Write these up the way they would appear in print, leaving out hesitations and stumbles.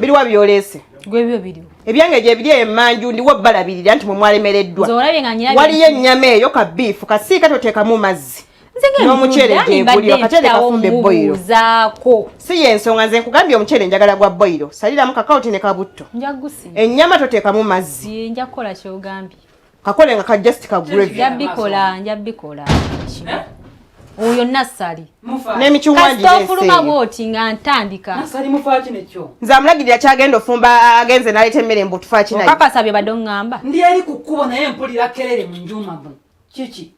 Biriwa byolese. Gwe byo biriwo. Ebyange gye biri emanju ndiwo balabirira nti mwalemereddwa. Zorabe nga nyina. Waliyo ennyama eyo ka beef kasiika toteekamu mazzi. N'omuceere gye guli akatale kafumbe boilo. Zaako. Si yensonga nze nkugambye omuceere njagala gwa boilo. Saliramu kakawuti ne kabutto. Njagusi. Ennyama toteekamu mazzi. Nja kukola kyogambye. Kakole nga ka just ka gravy. Njabikola. Oyo Nasali. N'emichungwa ngirese. Kastofuluma bwoti nga ntandika. Nasali mufaaki nekyo. Nze amulagirira kyagenda ofumba agenze n'aleeta emmere mbu tufaaki naye. Okakasabye badde oŋŋamba. Ndi eri ku kkubo naye mpulira kelere mu njuma mu. Kiki?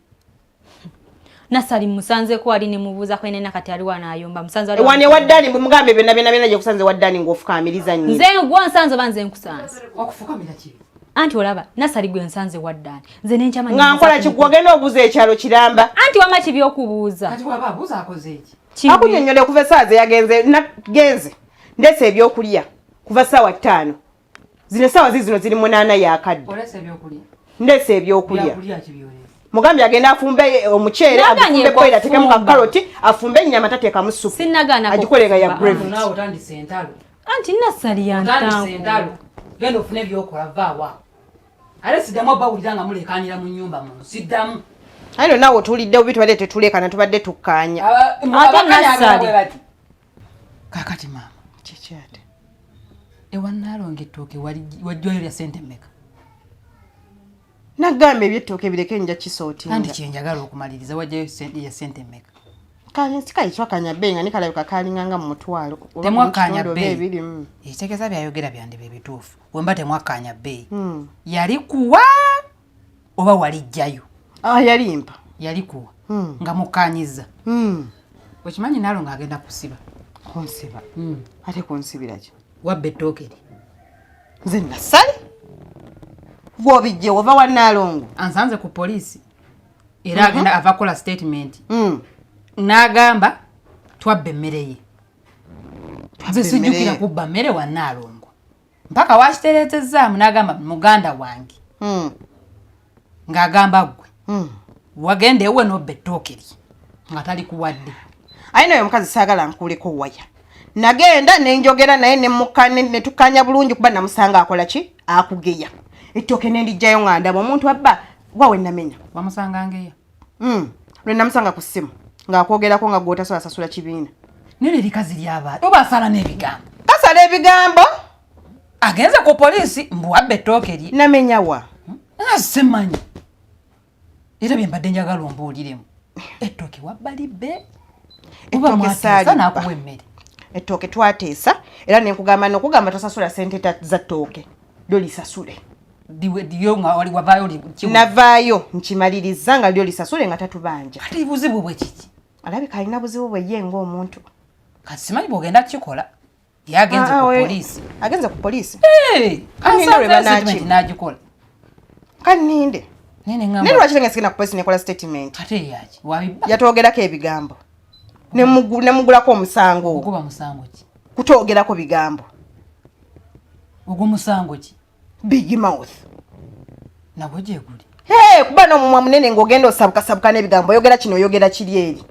Nasali musanze ko ali ne mubuuza ko enena kati ali wanayomba musanze ali. Wane waddani mugambe bena gye kusanze waddani ng'ofukamiriza nnyo. Nze gwa nsanze banze nkusanze. Okufukamira ki? Anti olaba Nasali gwe nsanze waddani. Nze nenchama nga nkola kigwagenda obuuza ekyalo kiramba. Anti wama kibi okubuuza. Kati waba abuuza akoze eki? Akunnyonnyole kuva essaawa genze ndese ebyokulya kuva ssaawa 5. Zino essaawa zino ziri 8 yakadde. Olese ebyokulya? Ndese ebyokulya. Ebyokulya kibyolese. Mugambi agenda afumbe omuceere afumbe boila ateekemu ka karoti afumbe ennyama tateekamu supu. Sinnagaana agikolenga ya gravy. Naawe otandise entalo. Anti Nasali yantangu. Otandise entalo. Genda ofune ebyokola vaawa. Ale siddamu abawulira nga mulekaanira mu nnyumba muno. Siddamu. Ayo naawe otulidde obi tubadde tetulekana tubadde tukkaanya. Ate Nasali. Kakati maama. Kiki ate? Ewa Naalongo ettooke wajjayo lya ssente mmeka? Nagamba eby'ettooke bireke nja kisootinga. Andi kyenjagala okumaliriza wajjayo ya ssente mmeka? Sikayitwa Kanyabbe nga nikalabika kalinganga mu mutwalo. Temwakkaanya bbeeyi. Ekitegeeza byayogera byandiba ebituufu. Bwemba temwakkaanya bbeeyi. Yali kuwa oba walijjayo? Yalimpa. Yali kuwa. Nga mukkaanyiza. Okimanyi Naalongo agenda kusiba. Kunsiba. Ate kunsibira ki? Wabba ettooke lye. Nze Nasali? Bw'obijje wova wa Naalongo? Ansanze ku poliisi. Era agenda ava kola statement. N'agamba twabba emmere ye. Nze sijjukira kubba mmere wa Naalongo. Mpaka wakitereetezzaamu n'agamba muganda wange. Ng'agamba ggwe. Wagenda ewe n'obba ettooke lye. Nga tali kuwadde. Ayina oyo omukazi saagala nkuuleko waya. Nagenda ne njogera naye ne tukkaanya bulungi kuba namusanga akola ki? Akugeya. Ettooke ne ndijjayo nga ndaba omuntu abba waawe namenya. Wamusanga ngeya? Lwe namusanga ku ssimu. Ng'akwogerako nga gw'otasobola sasula kibiina. Nene likazi ly'abaana oba asala n'ebigambo. Kasala ebigambo? Agenze ku poliisi mbu wabba ettooke lye. Namenya wa? Simanyi. Era bye mbadde njagala ombuuliremu. Ettooke wabba libbe. Oba mwateesa n'akuwa emmere. Ettooke twateesa era ne nkugamba n'okugamba tosasula ssente za ttooke. Lyo lisasule. Diyo nga wali wavaayo navaayo nkimaliriza nga lyo lisasule nga tatubanja. Kati buzibu bwe kiki? Alabika alina buzibu bwe ye ng'omuntu. Kati simanyi bw'ogenda kukikola. Yagenze ku poliisi. Agenze ku poliisi? Kaninde n'agikola. Kaninde? Nene ngamba. Nene lwaki tenga sigenda ku poliisi nekola statement? Ate yaki? Wabibba? Yatwogerako ebigambo. Ne mugulako omusango. Okuba musango ki? Kutwogerako bigambo. Ogwo musango ki? Big mouth. Nabwe gye guli. Kuba n'omumwa munene ng'ogenda osabukasabuka n'ebigambo oyogera kino oyogera kiri eri.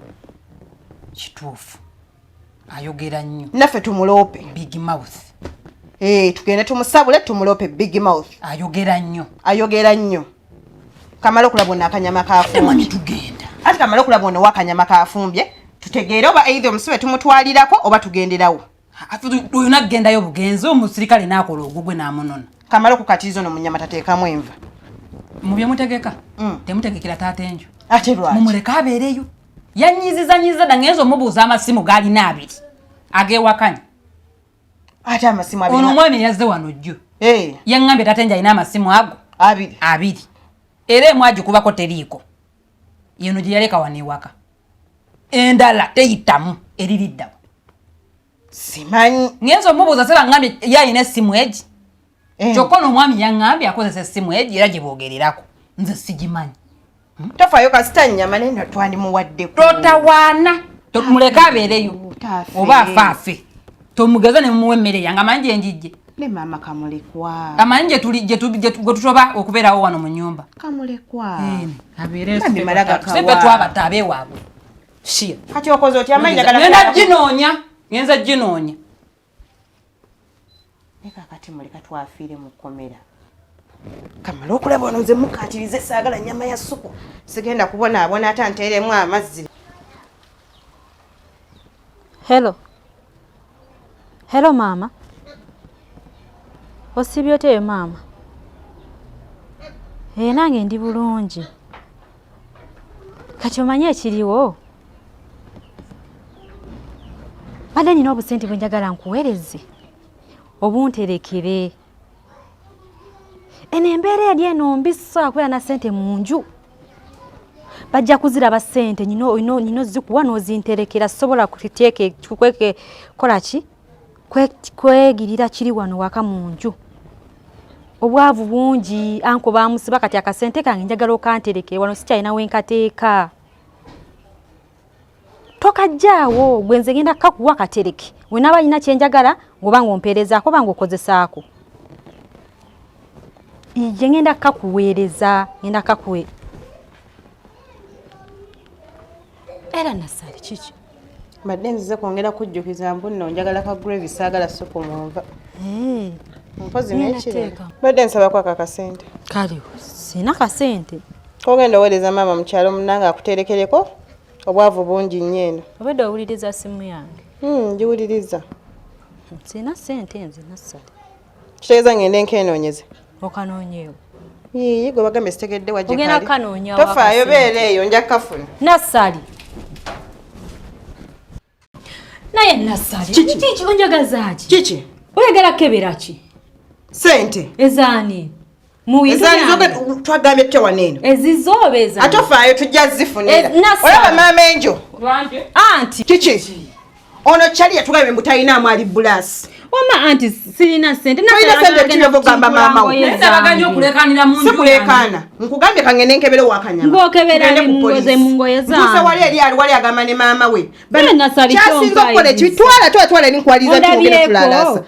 Kituufu. Ayogera nnyo. Naffe tumuloope. Big mouth. Tugende tumusabule tumuloope big mouth. Ayogera nnyo. Kamala okulaba ono akanyama kafumbye. Temanyi tugenda. Ati kamala okulaba ono wakanyama kafumbye. Tutegeere oba either omusibe tumutwalirako oba tugenderawo. Oyina kugendayo bugenzi omusirikale n'akola ogugwe n'amunona. Kamala okukatiriza ono mu nnyama tateekamu enva. Mu bye mutegeka? Temutegekera taata enjo. Ate lwaki? Mumuleka abeereyo. Yanyiziza dda ngenza omubuuza amasimu gaalina 2. Ageewakanya. Ate amasimu abiri. Ono omwami yazze wano jjo. Yaŋŋambye taata enjo alina amasimu ago. 2. Era emu agikubako teriiko. Yeno gye yaleka wano ewaka. Endala teyitamu eririddawo. Simanyi. Ngenza omubuuza seba ŋŋambye yalina essimu egi. Kyokka n'omwami yaŋŋambye akozesa essimu egi era gye boogererako. Nze sigimanyi. Tofaayo kasita nnyama naye twandimuwaddeko. Totawaana. Muleke abeereyo. Oba afaafe. Tomugeza ne mumuwa emmere yange amanyi gye njijje. Ne maama kamulekwa. Amanyi gye tusoba okubeerawo wano mu nnyumba. Kamulekwa. Abeereyo. Sebe twabata abeewaabwe. Shia. Kati okoze otya amanyi njagala. Ngenza ginoonya. Eka kati muleka twafiire mu kkomera. Kamala okulaba ono nze mukatirize saagala nnyama ya ssupu. Sigenda kubonaabona ate anteeremu amazzi. Hello. Hello mama. Osibye oteyo mama. Nange ndi bulungi. Kati omanye ekiriwo. Badde nina obusente bwe njagala nkuweereze. Obunterekere. Eno embeera yali eno mbi saakwera na ssente mu nju. Bajja kuziraba ssente nyino zikuwa n'ozinterekera sobola kuteeke kweke kola ki? Kwegirira kiri wano waka mu nju. Obwavu bungi anko bamusiba kati akasente kange njagala okanterekere wano sikyalina wenkateeka. Tokajjaawo gwe nze ngenda kakuwa katereke. We naba nyina kyenjagala ngoba ng'ompeerezaako oba ng'okozesaako. Ije ngenda kakuweereza, ngenda kakuwe. Era nasali kiki? Badde nzize kwongera kujjukiza mbu nno njagala ka gravy saagala ssupu mwova. Mpozi n'ekirala. Badde nsaba kwaka kasente. Kaliwo, sina kasente. Kogenda oweereza maama mu kyalo munnange akuterekereko obwavu bungi nnyo eno. Obedde owuliriza simu yange? Ngiwuliriza. Sina sente nze nasali. Kitegeeza ngende nkenoonyeze. Okanoonyeewo. Yii, gwe bagambe sitegedde wajje kali. Ogenda kanoonya wa Tofaayo beera eyo nja kafuna. Nasali. Naye nasali. Kiki onjagaza ki? Kiki? Oyagala kebera ki? Sente. Ezaani. Ezaani zoge twagambye tutya waneeno. Ezizoobe ezaani. Atofaayo tujja zifunira. Nasali. Olaba maama enjo. Lwanje. Anti. Kiki? Ono kyali yatugambye mbu talinamu ali bulaasi. Wama anti sirina sente. Toyina sente tuyo kugamba maama we. Ndabaganya okulekanira mu nju. Sikulekana. Nkugambye kangende nkebere wakanyama. Ngokebera mungoze mungoye zange. Tuse wali eri wali agamba ne maama we. Bana nasali kyonka. Kyasinga okukola twala ninkwaliza tugende tulalasa.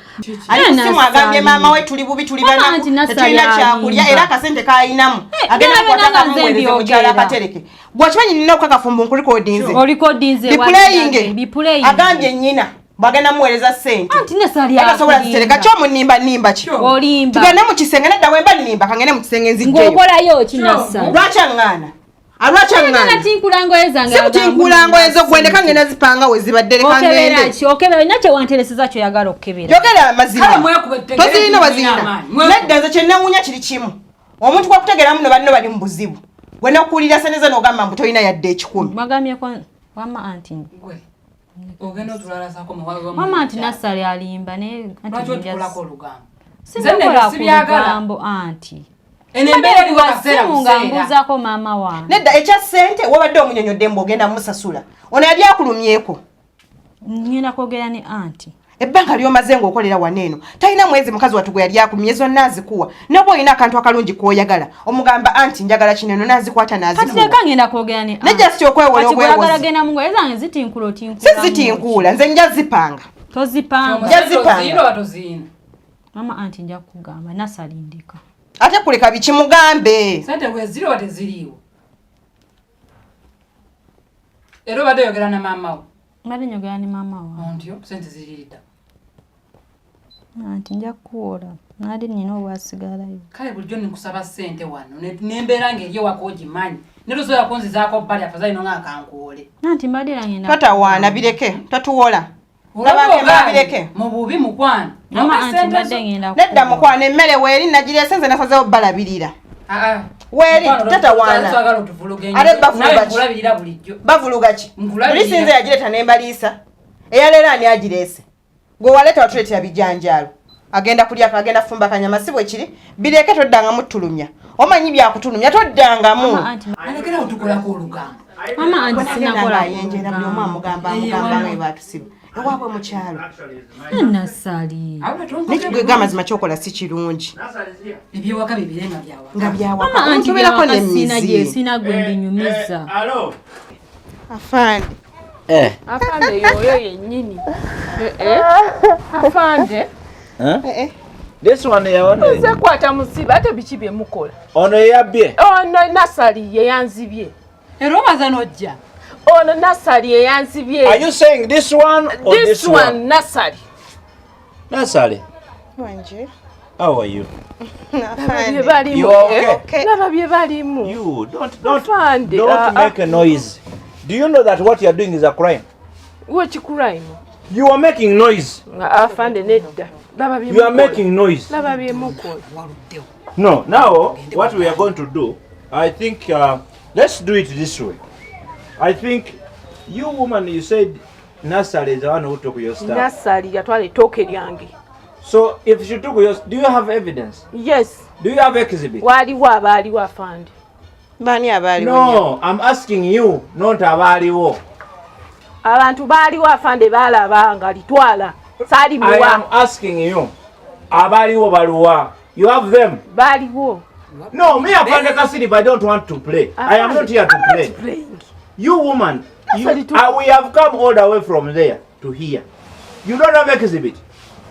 Ali simu agambye maama we tuli bubi tuli bana. Tetulina kyakulya era akasente kayinamu. Agenda kwataka mwerezo mujala katereke. Bwakimanyi nina okakafumbu nkulikodinze. Olikodinze wali. Bipuleyinge. Agambye nnyina. Bagenda muweereza ssente. Anti nasali ya. Akasobola zitereka kyo munimba ki? Olimba. Tugende mu kisenge nedda wemba nimba kangene mu kisenge nzijjeyo. Ngokolayo kinasali. Lwacha ngana. Alwacha ngana. Nana tinkulango ezanga. Si tinkulango ezo gwende kangene zipanga we zibadde leka ngende. Okebera ki? Okebera nakyo wanteresiza kyo yagala okebera. Yogera amazima. Kale mwekubette. Tozirina wazina. Nedda nze kye nawunya kiri kimu. Omuntu kwa kutegera muno banno bali mu buzibu. Gwe nokuulira seneza n'ogamba mbu toyina yadde ekikumi. Magamye kwa wama anti. Gwe. Ogenda otulalasa ko muwawe wa mama anti nasali alimba ne anti njakolako olugambo. Sinzakula kugambo anti. Enembere liwa kasera mungambuza ko mama wange. Nedda ekya sente wabadde omunyonyodde mbu ogenda musasula. Ono yali akulumyeko. Ngenda kwogera ne anti. Ebbanga lyomaze ng'okolera waneeno talina mwezi mukazi watu gwe yali akulumye zonna azikuwa nabwo olina akantu akalungi k'oyagala omugamba anti njagala kineno n'azikwata n'azikuwa. Kati leka ngenda kwogera ne anti. Nejja si okwewola okwewoza. Kati genda mungo ezange zitinkula. Si zitinkula nze nja zipanga. Tozipanga. Nja zipanga. Mama anti nja kugamba nasali ndika. Ate kuleka bikimugambe. Sente bwe ziro bate ziriwo. Ero bade yogera na mama wo. Mbadde njogera ne mama wange. Ntyo sente ziririta. Anti nja kuwola. Nali nina obwasigalayo. Kale bulijjo nkusaba sente wano. Nembeera ng'eri ewaka ogimanyi. Netusobola kunzizaako bbali afazali no ng'akankuole. Anti mbadde ngenda. Tatawaana bireke tatuwola. Olaba bireke. Mu bubi mukwana. Mama anti mbadde ngenda. Nedda mukwana emmere weeri nagireese nze nasazeewo balabirira. Weeri tatawaana. Ale bavuluga ki? Lisinze yagireeta n'embaliisa. Eyaleero ani agireese? Gwe waleeta watuleetera bijanjaalo. Agenda kulya agenda fumba kanyama si bwe kiri. Bireke toddangamu tulumya. Omanyi byakutulumya toddangamu. Alekera otukolako olugambo. Mama anti sinakola yenjera buli omu amugamba we baatusiba. Ewaabwe mu kyalo. Nasali. Nekigwega amazima kyokola si kirungi. Ebyewaka bibirenga byawaka. Nga byawaka. Mama anti tubeerako n'emmizi. Sina gwe mbinyumiza. Afande. Afande yoyo yennyini. Afande. This one yaone. Nze kwata musiba ate biki bye mukola. Ono yabbye. Ono nasali yeyanzibye. Ero baza nojja. Ono nasali yeyanzibye. Are you saying this one or this one? This one nasali. Nasali. Wanje. How are you? Afande. You are okay? Laba bye balimu. You don't Afande, make a noise. Do you know that what you are doing is a crime? Which crime? You are making noise. Afande nedda. Laba bye You are making noise. Laba bye mukola. No, now what we are going to do, I think let's do it this way. I think you woman, you said Nursery is the one who took your stuff. Nursery yatwala ettooke lyange. So if she took yours, do you have evidence? Yes. Do you have exhibit? Waliwo abaaliwo Afande. Bani abali. No, I'm asking you, not abaliwo. Abantu baaliwo Afande baalaba nga litwala. Saali I am muwa. asking you, abaliwo baluwa. You have them. Baaliwo. No, me Afande Kasirib, I don't want to play. I am not here to play. Playing. You woman, we Sorry, have come all the way from there to here. You don't have exhibit.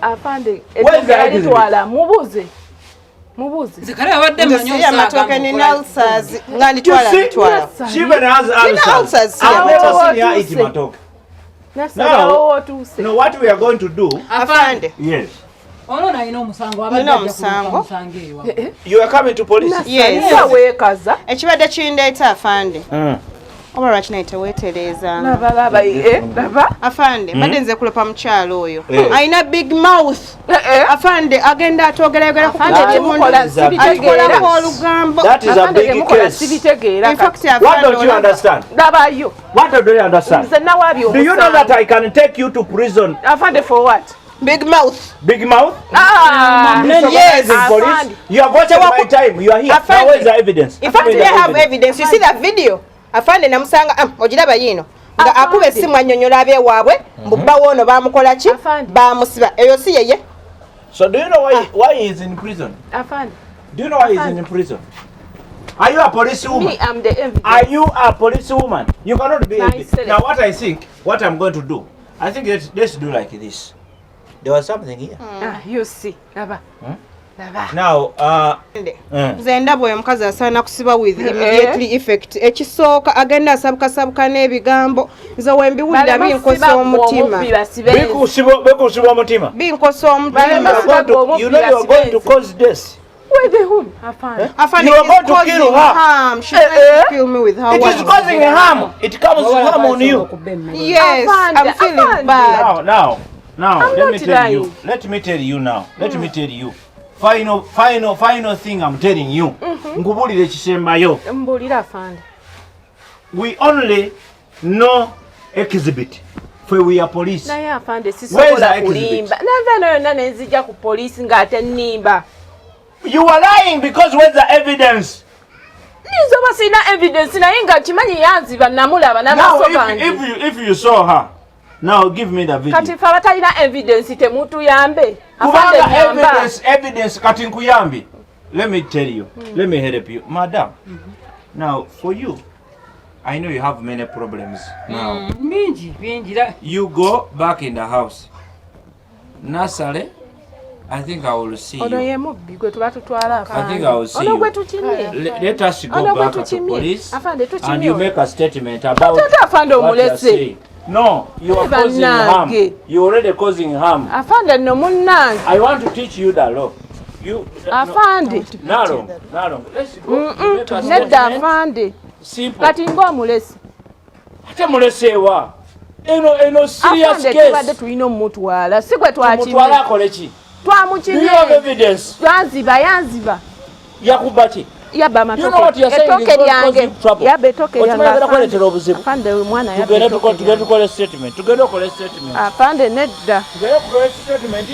Afande. Where's the exhibit? Litwala mubuze. Mubuze. Zikale abadde manyo Nsiya matoke ni ulcers. Ngani twala twala. She even has ulcers. ulcers. I've never Oh, seen her to eat say. matoke. Nursery Now, awo tuuse. no, what we are going to do, Afande. yes. ono nalina omusango Nina omusango. omusango eyo You are coming to police? Yes. Nga weekaza. Ekibadde kindeeta Afande. Oba lwaki naye teweetereeza. Laba laba. Afande, badde nze kulepa mukyalo oyo. Eh. Alina big mouth. Afande agenda atwogerayogera ku Afande temukola sibitegeera. Akolako olugambo. That is a Afande big temukola case. sibitegeera. In fact, What Afande don't you understand? Labayo. What don't you understand? Nze nawabyo. Do you know that I can take you to prison? Afande for what? big mouth. Big mouth? Yes, Police? Afande. You have watched my time. You are here. Afande. Now where is the evidence? In fact, Where they is the have evidence. You see that video? Afande namusanga ogiraba yino. Nga Afande. akuba essimu annyonnyola abeewaabwe mbubba woono baamukola ki? Afande. Baamusiba. Eyo si yeye. So do you know why he is in prison? Afande. Do you know why he is in prison? Are you a police woman? Me, I'm the evidence. Are you a police woman? You cannot be a Myself. Now what I think, what I'm going to do, I think let's do like this. There was something here. You see. Laba. Laba. Now, Nze ndaba oyo omukazi asaana kusiba with immediately effect. Ekisooka agenda asabukasabuka n'ebigambo. Nze we mbiwulira binkosa omutima. Bekusiba omutima. Binkosa omutima. You know you are going to cause this. Where the whom? Afande. Afande, You are it is going to causing kill her. harm. She's trying to kill me with her It is words. causing harm. It comes with harm on you. Yes, Afande, I'm feeling Afande. bad. Now, I'm let me not tell you. lying. Let me tell you now. Let me tell you. Final thing I'm telling you. Nkubulire kisembayo. Mbulira Afande. We only know exhibit. For we are police. Naye Afande Where is the sisobola exhibit? kulimba. Nava nayo yonna nenzija ku poliisi ng'ate nnimba. You are lying because where's the evidence? Nzoba sina evidence naye nga kimanyi yanziba namulaba Now, n'amaaso gange. if you saw her, now give me the video. Kati fe abatalina evidence temutuyambe. Afande Kubanga nyamba. evidence kati nkuyambi. Let me tell you. Let me help you. Madam, now for you, I know you have many problems now. bingi You go back in the house. Nursery, I think I will see Ono you. ye mubbi gwe tuba tutwala I think I will see Ono you. gwe tukimye. Let us go Ono gwe back to tukimye. police Afande and tukimye. you make a statement about Tata Afande what you are omulese. saying. No, you are Eba causing harm. nange. You are already causing harm. Afande nno munnange. I want to teach you the law. You Afande. Narrow. Let's go. Make a Nedda statement. Afande. Simple. Kati ng'omulesi. Ate mulesewa. Eno serious Afande tubadde case. tulina omutwala. Si gwe Mutwala twakimye. akole ki? Do you have Twamukimye. evidence? Yanziba. Yakuba ki? Yabba You know what you are saying is Ettooke going to cause lyange. you trouble. Yabba ettooke lyange. Okimanyi Afande. kuleetera obuzibu. Afande omwana yabba Tugende ettooke tukole lyange. statement. Tugende okole statement. Afande nedda. Tugende okole statement.